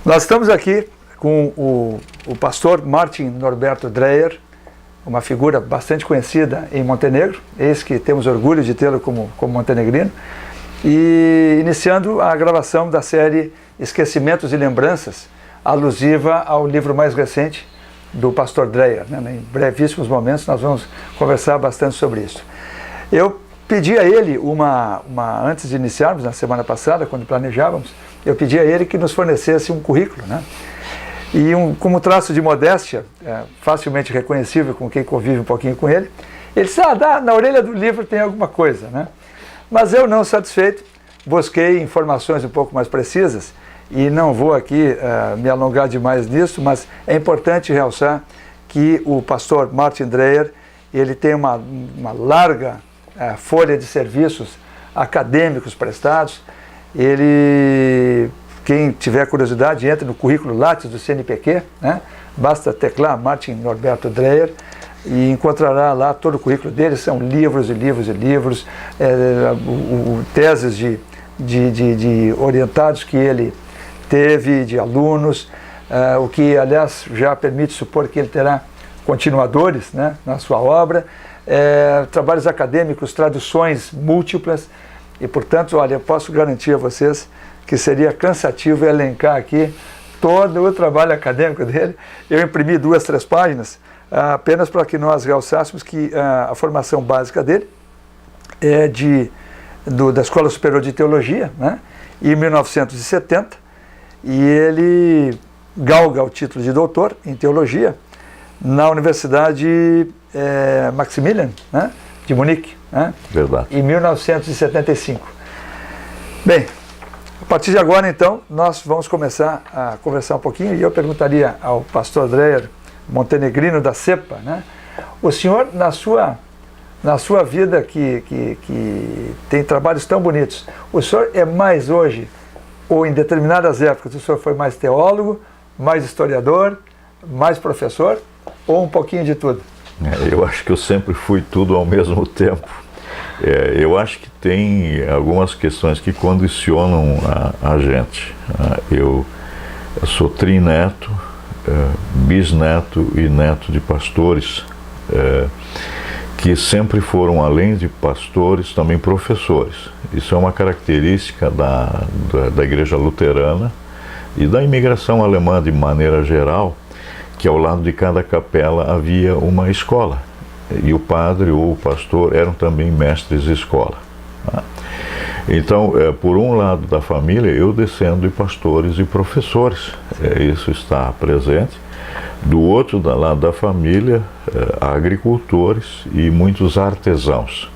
Nós estamos aqui com o pastor Martin Norberto Dreyer, uma figura bastante conhecida em Montenegro, eis que temos orgulho de tê-lo como montenegrino, e iniciando a gravação da série Esquecimentos e Lembranças, alusiva ao livro mais recente do pastor Dreyer. Em brevíssimos momentos nós vamos conversar bastante sobre isso. Eu pedi a ele antes de iniciarmos, na semana passada, quando planejávamos, eu pedi a ele que nos fornecesse um currículo, E como traço de modéstia, facilmente reconhecível com quem convive um pouquinho com ele, ele disse, na orelha do livro tem alguma coisa, Mas eu, não satisfeito, busquei informações um pouco mais precisas e não vou aqui me alongar demais nisso, mas é importante realçar que o pastor Martin Dreyer, ele tem uma larga folha de serviços acadêmicos prestados. Quem tiver curiosidade, entra no currículo Lattes do CNPq, Basta teclar Martin Norberto Dreyer e encontrará lá todo o currículo dele. São livros e livros e livros, teses de orientados que ele teve, de alunos, o que, aliás, já permite supor que ele terá continuadores na sua obra, trabalhos acadêmicos, traduções múltiplas, e, portanto, olha, eu posso garantir a vocês que seria cansativo elencar aqui todo o trabalho acadêmico dele. Eu imprimi 2, 3 páginas, apenas para que nós realçássemos que a formação básica dele é da Escola Superior de Teologia, em 1970, e ele galga o título de doutor em teologia na Universidade Maximilian, de Munique, Verdade. Em 1975. Bem, a partir de agora, então, nós vamos começar a conversar um pouquinho, e eu perguntaria ao pastor Dreyer, montenegrino da CEPA, o senhor, na sua vida que tem trabalhos tão bonitos, o senhor é mais hoje, ou em determinadas épocas, o senhor foi mais teólogo, mais historiador, mais professor, ou um pouquinho de tudo? Eu acho que eu sempre fui tudo ao mesmo tempo. Eu acho que tem algumas questões que condicionam a gente. Eu sou trineto, bisneto e neto de pastores, que sempre foram, além de pastores, também professores. Isso é uma característica da Igreja Luterana e da imigração alemã de maneira geral, que ao lado de cada capela havia uma escola. E o padre ou o pastor eram também mestres de escola. Então, por um lado da família, eu descendo de pastores e professores. Isso está presente. Do outro lado da família, agricultores e muitos artesãos.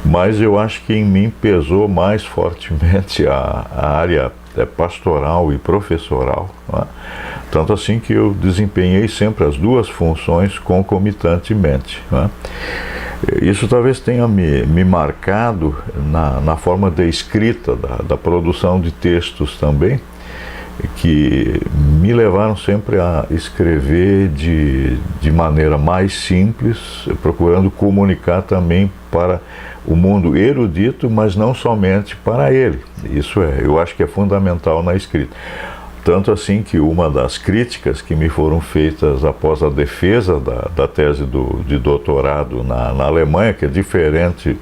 Mas eu acho que em mim pesou mais fortemente a área pastoral e professoral. Tanto assim que eu desempenhei sempre as duas funções concomitantemente. Isso talvez tenha me marcado na forma de escrita, da produção de textos também, que me levaram sempre a escrever de maneira mais simples, procurando comunicar também para o mundo erudito, mas não somente para ele. Isso eu acho que é fundamental na escrita. Tanto assim que uma das críticas que me foram feitas após a defesa da tese de doutorado na Alemanha, que é diferente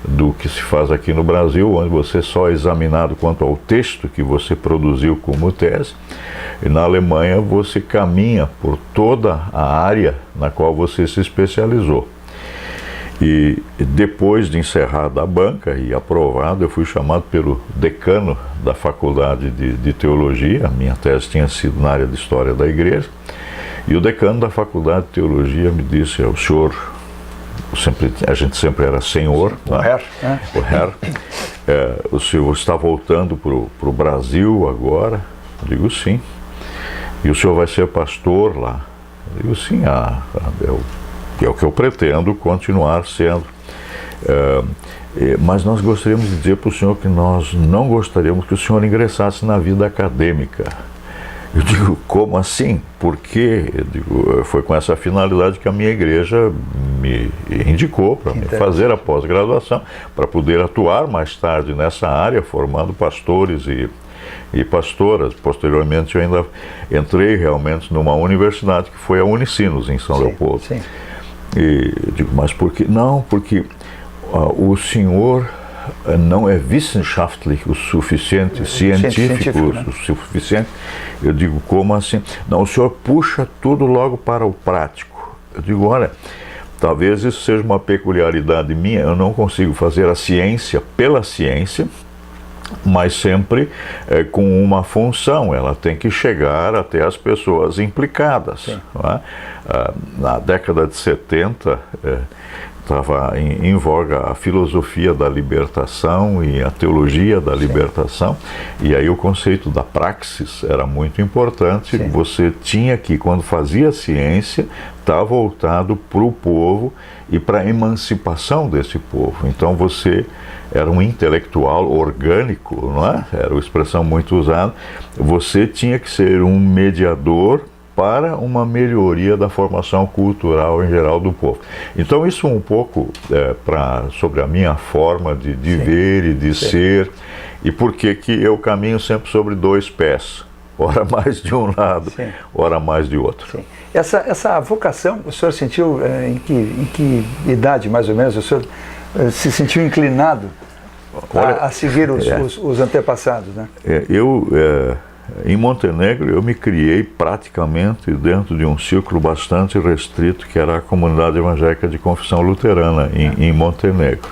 do que se faz aqui no Brasil, onde você só é examinado quanto ao texto que você produziu como tese, e na Alemanha você caminha por toda a área na qual você se especializou. E depois de encerrada a banca e aprovado, eu fui chamado pelo decano da Faculdade de Teologia. A minha tese tinha sido na área de História da Igreja, e o decano da Faculdade de Teologia me disse: o senhor, a gente sempre era senhor, o Herr, o Herr, o senhor está voltando para o Brasil agora? Eu digo sim. E o senhor vai ser pastor lá? Eu digo sim, é o que eu pretendo continuar sendo. Mas nós gostaríamos de dizer para o senhor que nós não gostaríamos que o senhor ingressasse na vida acadêmica. Eu digo, como assim? Porque foi com essa finalidade que a minha igreja me indicou para fazer a pós-graduação, para poder atuar mais tarde nessa área, formando pastores e pastoras. Posteriormente eu ainda entrei realmente numa universidade que foi a Unicinos, em São Leopoldo. Sim. E eu digo, mas por que? Não, porque o senhor não é wissenschaftlich o suficiente, científico né? o suficiente. Eu digo, como assim? Não, o senhor puxa tudo logo para o prático. Eu digo, olha, talvez isso seja uma peculiaridade minha, eu não consigo fazer a ciência pela ciência, mas sempre com uma função, ela tem que chegar até as pessoas implicadas. Não é? Na década de 70, estava em voga a filosofia da libertação e a teologia da libertação, e aí o conceito da praxis era muito importante. Você tinha que, quando fazia ciência, estar voltado para o povo e para a emancipação desse povo. Então você era um intelectual orgânico, não é? Era uma expressão muito usada. Você tinha que ser um mediador para uma melhoria da formação cultural em geral do povo. Então isso um pouco sobre a minha forma de ver e de ser, e por que eu caminho sempre sobre dois pés, ora mais de um lado, ora mais de outro. Sim. Essa vocação, o senhor sentiu em que idade mais ou menos o senhor se sentiu inclinado a seguir os antepassados, né? Em Montenegro eu me criei praticamente dentro de um círculo bastante restrito, que era a comunidade evangélica de confissão luterana em Montenegro.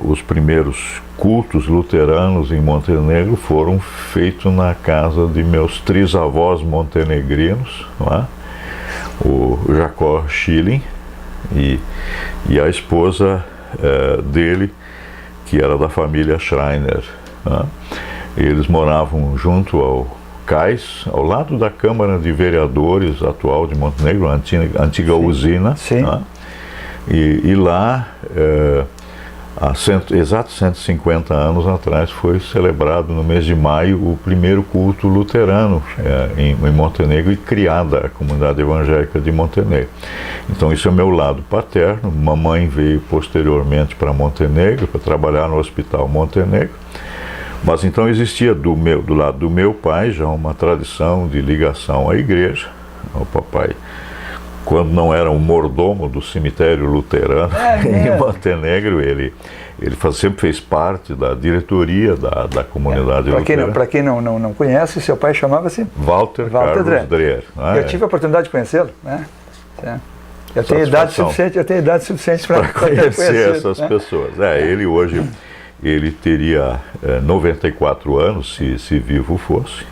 Os primeiros cultos luteranos em Montenegro foram feitos na casa de meus trisavós montenegrinos, não é? O Jacó Schilling e a esposa dele, que era da família Schreiner, não é? Eles moravam junto ao cais, ao lado da Câmara de Vereadores atual de Montenegro, a antiga usina. Né? E lá, há exatos 150 anos atrás, foi celebrado no mês de maio o primeiro culto luterano em Montenegro, e criada a comunidade evangélica de Montenegro. Então isso é o meu lado paterno. Mamãe veio posteriormente para Montenegro, para trabalhar no Hospital Montenegro. Mas então existia do lado do meu pai já uma tradição de ligação à igreja. O papai, quando não era um mordomo do cemitério luterano em Montenegro, ele sempre fez parte da diretoria da comunidade luterana. Para quem não conhece, seu pai chamava-se Walter Carlos Dreher. Eu tive a oportunidade de conhecê-lo, né? Eu tenho idade suficiente para conhecer essas pessoas. Ele hoje... Ele teria 94 anos, se vivo fosse.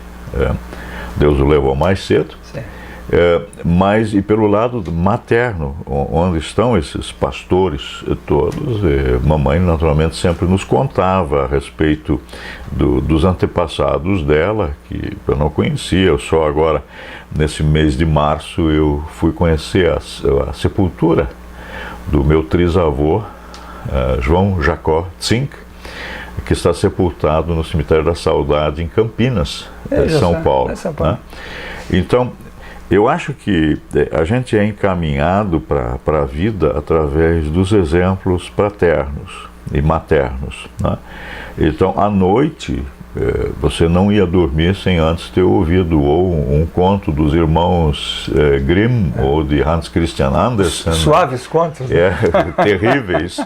Deus o levou mais cedo. Mas, e pelo lado materno, onde estão esses pastores todos, mamãe naturalmente sempre nos contava a respeito dos antepassados dela, que eu não conhecia. Eu só agora, nesse mês de março, eu fui conhecer a sepultura do meu trisavô, João Jacó Zink, que está sepultado no Cemitério da Saudade, em Campinas, São Paulo. Né? Então, eu acho que a gente é encaminhado para a vida através dos exemplos paternos e maternos. Né? Então, à noite, você não ia dormir sem antes ter ouvido ou um conto dos irmãos Grimm ou de Hans Christian Andersen. Suaves contos. Terríveis.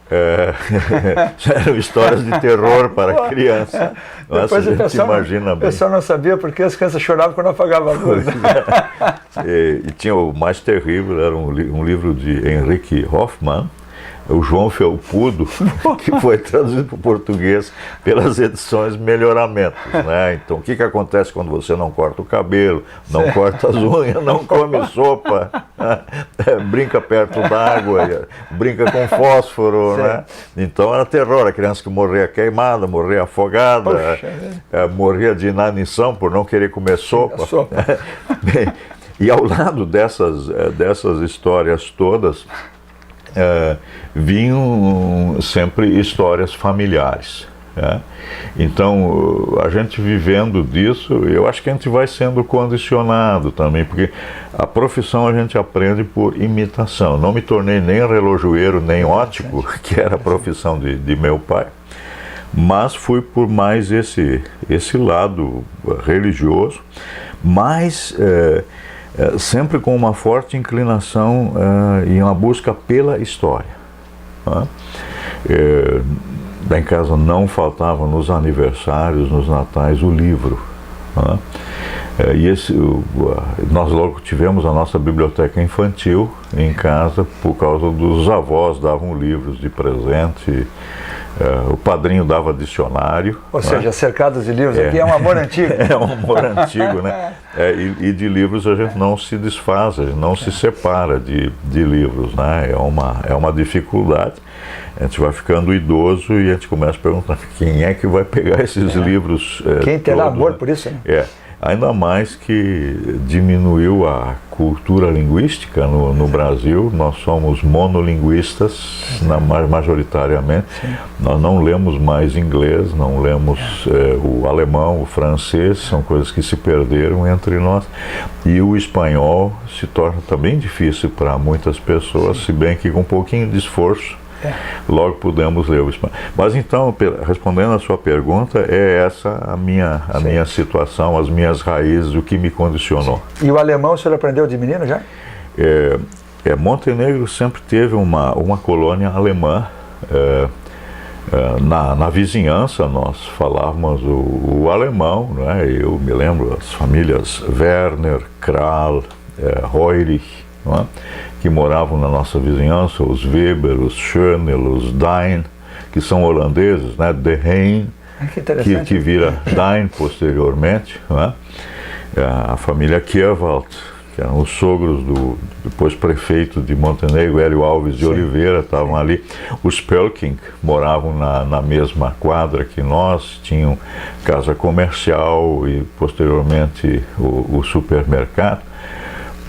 Eram histórias de terror para criança. Nossa, o pessoal não sabia porque as crianças choravam quando apagavam a luz. E tinha o mais terrível, era um livro de Henrique Hoffmann, o João Felpudo, que foi traduzido para o português pelas edições Melhoramentos. Né? Então, o que acontece quando você não corta o cabelo, não corta as unhas, não come sopa, brinca perto d'água, brinca com fósforo. Né? Então, era terror. A criança que morria queimada, morria afogada, morria de inanição por não querer comer sopa. E ao lado dessas histórias todas, vinham sempre histórias familiares. Né? Então, a gente vivendo disso, eu acho que a gente vai sendo condicionado também, porque a profissão a gente aprende por imitação. Não me tornei nem relojoeiro, nem ótico, que era a profissão de meu pai, mas fui por mais esse lado religioso, mas sempre com uma forte inclinação e uma busca pela história. Né? Lá em casa não faltava nos aniversários, nos natais, o livro. Né? Nós logo tivemos a nossa biblioteca infantil em casa, por causa dos avós davam livros de presente, o padrinho dava dicionário. Ou seja, cercados de livros, aqui é um amor antigo. É um amor antigo, né? E de livros a gente não se desfaz, a gente não se separa de livros, né? É uma dificuldade. A gente vai ficando idoso e a gente começa a perguntar quem é que vai pegar esses livros quem terá todos, amor né? por isso, né? Ainda mais que diminuiu a cultura linguística no Brasil. Nós somos monolinguistas, majoritariamente. Sim. Nós não lemos mais inglês, não lemos o alemão, o francês, são coisas que se perderam entre nós. E o espanhol se torna também difícil para muitas pessoas, se bem que com um pouquinho de esforço, logo podemos ler o espanhol. Mas então, respondendo a sua pergunta, é essa a minha situação, as minhas raízes, o que me condicionou. E o alemão o senhor aprendeu de menino já? Montenegro sempre teve uma colônia alemã. Na vizinhança nós falávamos o alemão, né? Eu me lembro as famílias Werner, Kral, Heurich, né? Que moravam na nossa vizinhança, os Weber, os Schönel, os Dijn, que são holandeses, né? De Heijn, que vira Dijn posteriormente, né? A família Kierwald, que eram os sogros do depois prefeito de Montenegro, Hélio Alves de Oliveira, estavam ali. Os Pelking moravam na mesma quadra que nós, tinham casa comercial e posteriormente o supermercado.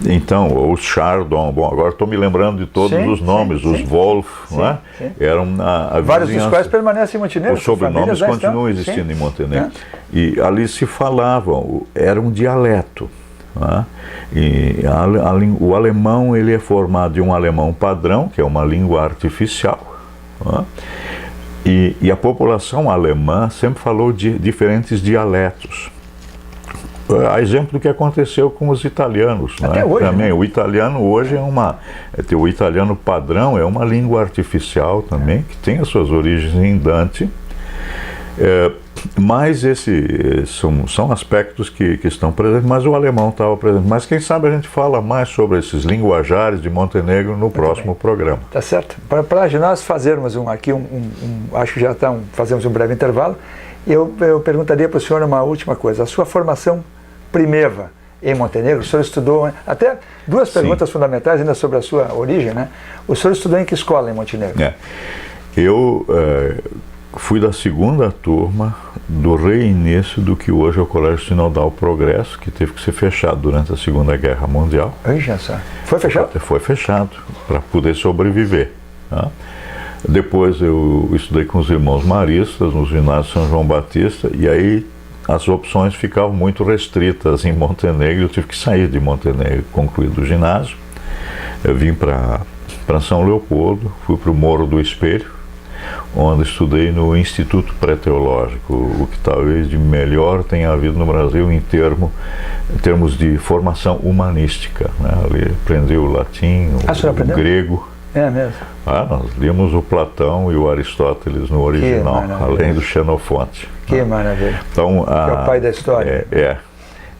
Então, os Chardon, bom, agora estou me lembrando de todos os nomes, os Wolf, né? Eram a vários dos quais permanecem em Montenegro. Os sobrenomes continuam existindo em Montenegro. E ali se falavam, era um dialeto. Né? E o alemão ele é formado de um alemão padrão, que é uma língua artificial. Né? E a população alemã sempre falou de diferentes dialetos. A exemplo do que aconteceu com os italianos. Até né? hoje, também, né? O italiano hoje o italiano padrão é uma língua artificial também, que tem as suas origens em Dante. Mas são aspectos que estão presentes, mas o alemão estava presente. Mas quem sabe a gente fala mais sobre esses linguajares de Montenegro no próximo programa. Tá certo. Para nós fazermos acho que já fazemos um breve intervalo, eu perguntaria para o senhor uma última coisa. A sua formação primeva em Montenegro, o senhor estudou, até duas perguntas fundamentais ainda sobre a sua origem, né? O senhor estudou em que escola em Montenegro? Eu fui da segunda turma do reinício do que hoje é o Colégio Sinodal Progresso, que teve que ser fechado durante a Segunda Guerra Mundial. Foi fechado? Foi fechado, para poder sobreviver. Tá? Depois eu estudei com os irmãos maristas no ginásio São João Batista, e aí as opções ficavam muito restritas em Montenegro. Eu tive que sair de Montenegro, concluído o ginásio. Eu vim para São Leopoldo, fui para o Morro do Espelho, onde estudei no Instituto Pré-Teológico, o que talvez de melhor tenha havido no Brasil em termos de formação humanística. Né? Ali aprendi o latim, o grego. É mesmo? Nós limos o Platão e o Aristóteles no original, além do Xenofonte. Que maravilha. Então, que é o pai da história.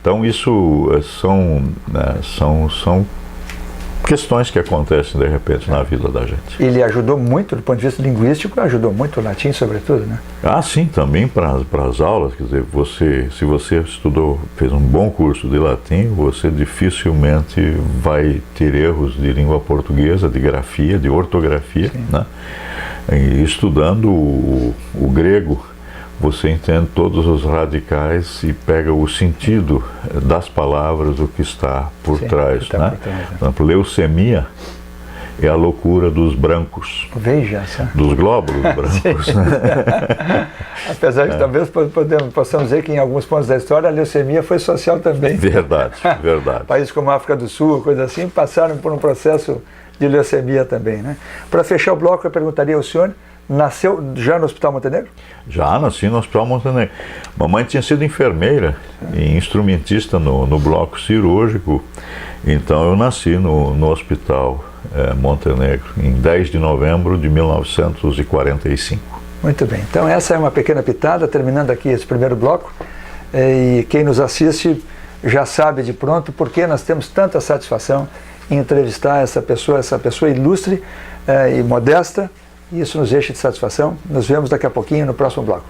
Então isso são questões que acontecem de repente na vida da gente. Ele ajudou muito do ponto de vista linguístico, ajudou muito o latim sobretudo, né? Sim, também para as aulas, quer dizer, se você fez um bom curso de latim, você dificilmente vai ter erros de língua portuguesa, de grafia, de ortografia, né? E estudando o grego, você entende todos os radicais e pega o sentido das palavras, o que está por trás. Né? Por exemplo, leucemia é a loucura dos brancos. Veja só. Dos glóbulos brancos. Apesar de talvez possamos dizer que em alguns pontos da história a leucemia foi social também. Verdade. Países como a África do Sul, coisa assim, passaram por um processo de leucemia também. Né? Para fechar o bloco, eu perguntaria ao senhor nasceu já no Hospital Montenegro? Já nasci no Hospital Montenegro. Mamãe tinha sido enfermeira e instrumentista no bloco cirúrgico, então eu nasci no Hospital Montenegro, em 10 de novembro de 1945. Muito bem, então essa é uma pequena pitada, terminando aqui esse primeiro bloco, e quem nos assiste já sabe de pronto por que nós temos tanta satisfação em entrevistar essa pessoa ilustre e modesta, e isso nos enche de satisfação. Nos vemos daqui a pouquinho no próximo bloco.